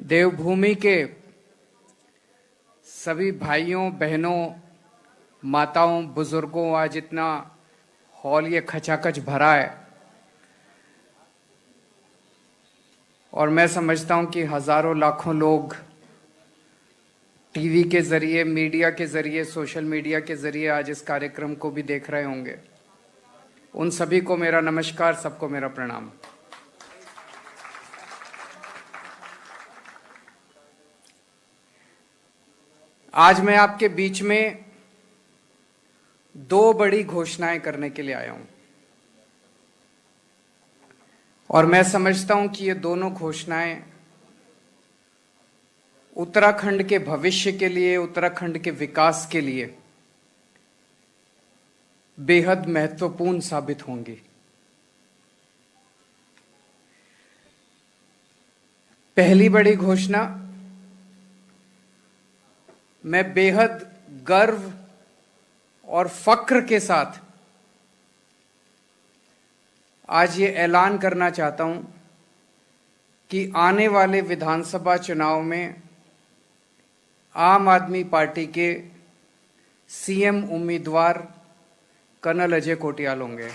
देवभूमि के सभी भाइयों बहनों, माताओं, बुजुर्गों, आज इतना हॉल ये खचाखच भरा है और मैं समझता हूं कि हजारों लाखों लोग टीवी के जरिए, मीडिया के जरिए, सोशल मीडिया के जरिए आज इस कार्यक्रम को भी देख रहे होंगे। उन सभी को मेरा नमस्कार, सबको मेरा प्रणाम। आज मैं आपके बीच में दो बड़ी घोषणाएं करने के लिए आया हूं और मैं समझता हूं कि ये दोनों घोषणाएं उत्तराखंड के भविष्य के लिए, उत्तराखंड के विकास के लिए बेहद महत्वपूर्ण साबित होंगी। पहली बड़ी घोषणा, मैं बेहद गर्व और फक्र के साथ आज ये ऐलान करना चाहता हूं कि आने वाले विधानसभा चुनाव में आम आदमी पार्टी के सीएम उम्मीदवार कर्नल अजय कोटियाल होंगे।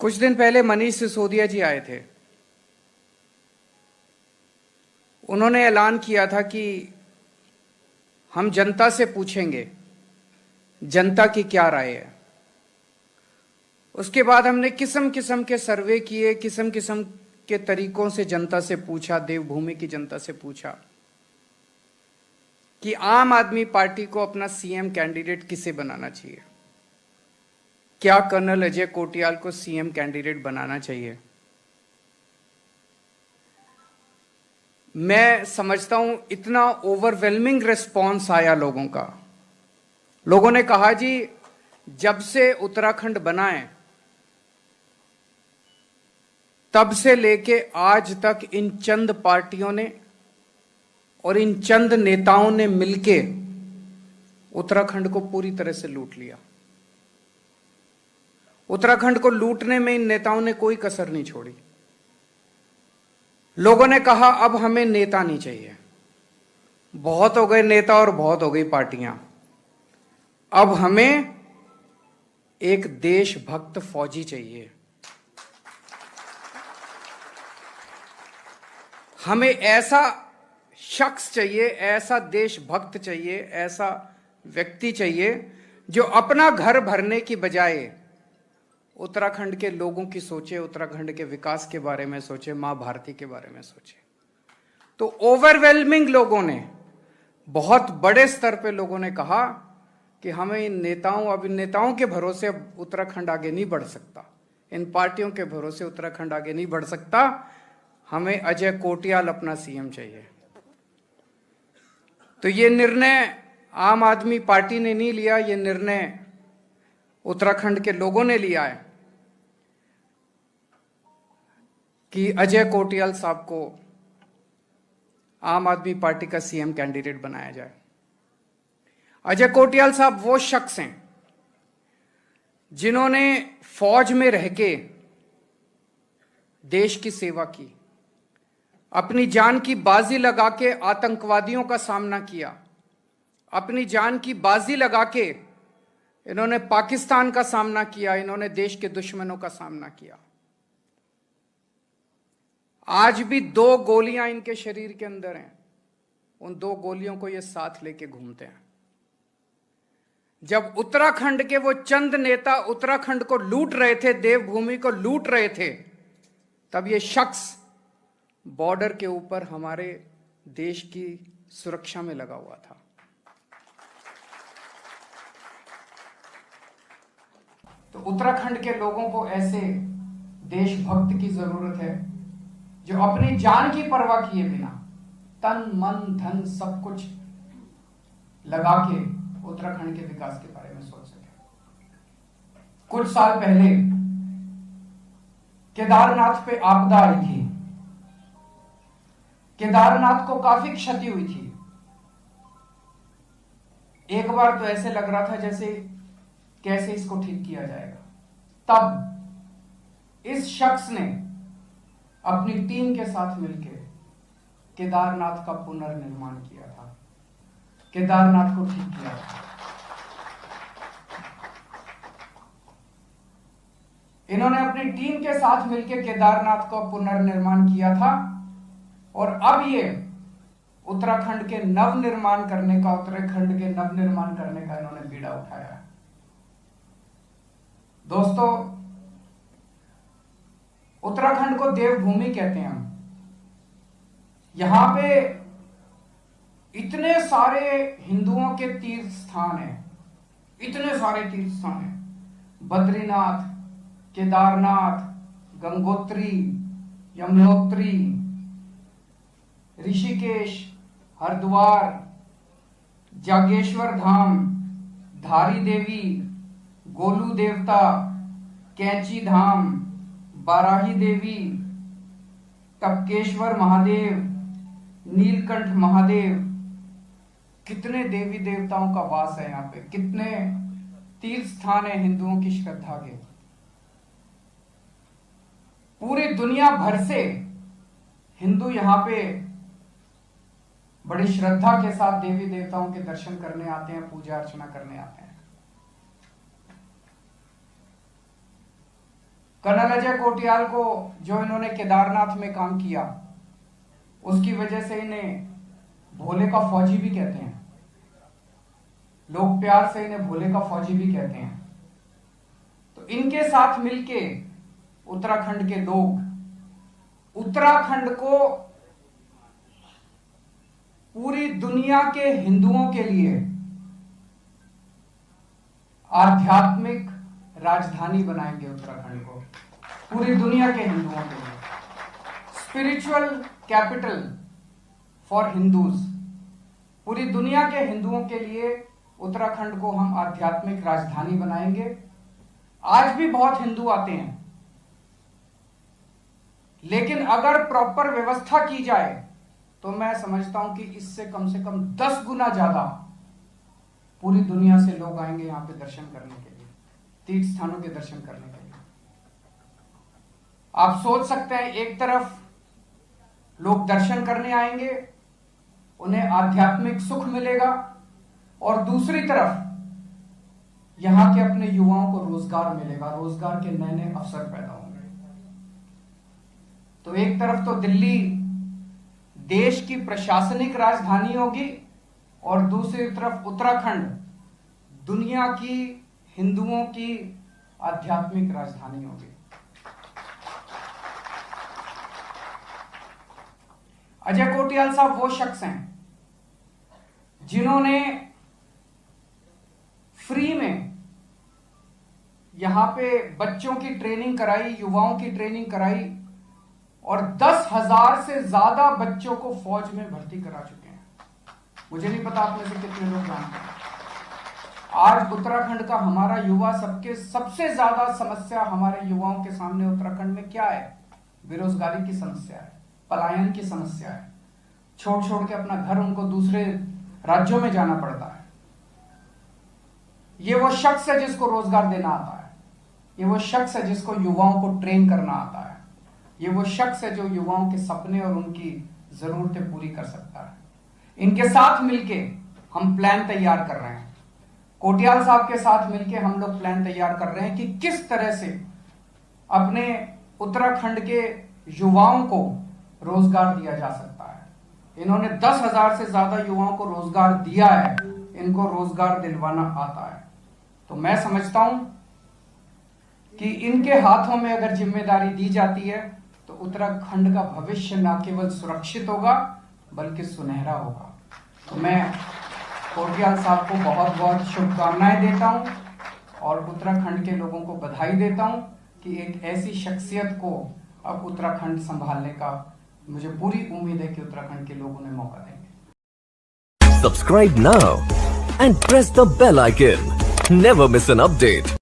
कुछ दिन पहले मनीष सिसोदिया जी आए थे। उन्होंने ऐलान किया था कि हम जनता से पूछेंगे जनता की क्या राय है। उसके बाद हमने किस्म किस्म के सर्वे किए, किस्म किस्म के तरीकों से जनता से पूछा, देवभूमि की जनता से पूछा कि आम आदमी पार्टी को अपना सीएम कैंडिडेट किसे बनाना चाहिए। क्या कर्नल अजय कोटियाल को सीएम कैंडिडेट बनाना चाहिए? मैं समझता हूं इतना ओवरवेलमिंग रिस्पॉन्स आया लोगों का। लोगों ने कहा जी, जब से उत्तराखंड बना है तब से लेके आज तक इन चंद पार्टियों ने और इन चंद नेताओं ने मिलके उत्तराखंड को पूरी तरह से लूट लिया। उत्तराखंड को लूटने में इन नेताओं ने कोई कसर नहीं छोड़ी। लोगों ने कहा अब हमें नेता नहीं चाहिए, बहुत हो गए नेता और बहुत हो गई पार्टियां, अब हमें एक देशभक्त फौजी चाहिए। हमें ऐसा शख्स चाहिए, ऐसा देशभक्त चाहिए, ऐसा व्यक्ति चाहिए जो अपना घर भरने की बजाय उत्तराखंड के लोगों की सोचे, उत्तराखंड के विकास के बारे में सोचे, मां भारती के बारे में सोचे। तो ओवरवेलमिंग लोगों ने, बहुत बड़े स्तर पे लोगों ने कहा कि हमें इन नेताओं के भरोसे अब उत्तराखंड आगे नहीं बढ़ सकता, इन पार्टियों के भरोसे उत्तराखंड आगे नहीं बढ़ सकता, हमें अजय कोटियाल अपना सीएम चाहिए। तो ये निर्णय आम आदमी पार्टी ने नहीं लिया, ये निर्णय उत्तराखंड के लोगों ने लिया है कि अजय कोटियाल साहब को आम आदमी पार्टी का सीएम कैंडिडेट बनाया जाए। अजय कोटियाल साहब वो शख्स हैं जिन्होंने फौज में रह के देश की सेवा की, अपनी जान की बाजी लगा के आतंकवादियों का सामना किया, अपनी जान की बाजी लगा के इन्होंने पाकिस्तान का सामना किया, इन्होंने देश के दुश्मनों का सामना किया। आज भी 2 गोलियां इनके शरीर के अंदर हैं, उन 2 गोलियों को ये साथ लेके घूमते हैं। जब उत्तराखंड के वो चंद नेता उत्तराखंड को लूट रहे थे, देवभूमि को लूट रहे थे, तब ये शख्स बॉर्डर के ऊपर हमारे देश की सुरक्षा में लगा हुआ था। तो उत्तराखंड के लोगों को ऐसे देशभक्त की जरूरत है जो अपनी जान की परवाह किए बिना तन मन धन सब कुछ लगा के उत्तराखंड के विकास के बारे में सोच सके। कुछ साल पहले केदारनाथ पे आपदा आई थी, केदारनाथ को काफी क्षति हुई थी। एक बार तो ऐसे लग रहा था जैसे कैसे इसको ठीक किया जाएगा। तब इस शख्स ने अपनी टीम के साथ मिलकर केदारनाथ का पुनर्निर्माण किया था, केदारनाथ को ठीक किया था। इन्होंने अपनी टीम के साथ मिलकर केदारनाथ का पुनर्निर्माण किया था और अब ये उत्तराखंड के नवनिर्माण करने का, उत्तराखंड के नवनिर्माण करने का इन्होंने बीड़ा उठाया है। दोस्तों, उत्तराखंड को देवभूमि कहते हैं हम। यहां पे इतने सारे हिंदुओं के तीर्थ स्थान हैं, इतने सारे तीर्थ स्थान हैं। बद्रीनाथ, केदारनाथ, गंगोत्री, यमुनोत्री, ऋषिकेश, हरिद्वार, जागेश्वर धाम, धारी देवी, गोलू देवता, कैंची धाम, बाराही देवी, टपकेश्वर महादेव, नीलकंठ महादेव। कितने देवी देवताओं का वास है यहाँ पे, कितने तीर्थ स्थान है हिंदुओं की श्रद्धा के। पूरी दुनिया भर से हिंदू यहाँ पे बड़ी श्रद्धा के साथ देवी देवताओं के दर्शन करने आते हैं, पूजा अर्चना करने आते हैं। कर्नल अजय कोटियाल को जो इन्होंने केदारनाथ में काम किया, उसकी वजह से इन्हें भोले का फौजी भी कहते हैं। लोग प्यार से इन्हें भोले का फौजी भी कहते हैं। तो इनके साथ मिलके उत्तराखंड के लोग उत्तराखंड को पूरी दुनिया के हिंदुओं के लिए आध्यात्मिक राजधानी बनाएंगे। उत्तराखंड को पूरी दुनिया के हिंदुओं के लिए स्पिरिचुअल कैपिटल फॉर हिंदूज। पूरी दुनिया के हिंदुओं के लिए उत्तराखंड को हम आध्यात्मिक राजधानी बनाएंगे। आज भी बहुत हिंदू आते हैं, लेकिन अगर प्रॉपर व्यवस्था की जाए तो मैं समझता हूं कि इससे कम से कम 10 गुना ज्यादा पूरी दुनिया से लोग आएंगे यहां पे दर्शन करने के लिए, तीर्थ स्थानों के दर्शन करने के लिए। आप सोच सकते हैं, एक तरफ लोग दर्शन करने आएंगे, उन्हें आध्यात्मिक सुख मिलेगा, और दूसरी तरफ यहां के अपने युवाओं को रोजगार मिलेगा, रोजगार के नए नए अवसर पैदा होंगे। तो एक तरफ तो दिल्ली देश की प्रशासनिक राजधानी होगी और दूसरी तरफ उत्तराखंड दुनिया की हिंदुओं की आध्यात्मिक राजधानी होगी। अजय कोटियाल साहब वो शख्स हैं जिन्होंने फ्री में यहां पे बच्चों की ट्रेनिंग कराई, युवाओं की ट्रेनिंग कराई, और 10,000 से ज्यादा बच्चों को फौज में भर्ती करा चुके हैं। मुझे नहीं पता आप में से कितने लोग जानते हैं। आज उत्तराखंड का हमारा युवा सबसे ज्यादा समस्या हमारे युवाओं के सामने उत्तराखंड में क्या है? बेरोजगारी की समस्या है, पलायन की समस्या है। छोड़ छोड़ के अपना घर उनको दूसरे राज्यों में जाना पड़ता है। ये वो शख्स है जिसको रोजगार देना आता है, ये वो शख्स है जिसको युवाओं को ट्रेन करना आता है, ये वो शख्स है जो युवाओं के सपने और उनकी जरूरतें पूरी कर सकता है। इनके साथ मिलके हम प्लान तैयार कर रहे हैं। कोटियाल साहब के साथ मिलके हम लोग प्लान तैयार कर रहे हैं कि किस तरह से अपने उत्तराखंड के युवाओं को रोजगार दिया जा सकता है। इन्होंने 10,000 से ज्यादा युवाओं को रोजगार दिया है, इनको रोजगार दिलवाना आता है। तो मैं समझता हूं कि इनके हाथों में अगर जिम्मेदारी दी जाती है तो उत्तराखंड का भविष्य न केवल सुरक्षित होगा बल्कि सुनहरा होगा। तो मैं कोटियाल साहब को बहुत बहुत शुभकामनाएं देता हूं और उत्तराखंड के लोगों को बधाई देता हूं कि एक ऐसी शख्सियत को अब उत्तराखंड संभालने का मुझे पूरी उम्मीद है कि उत्तराखंड के लोग उन्हें मौका देंगे। Subscribe now and press the bell icon. Never miss an update.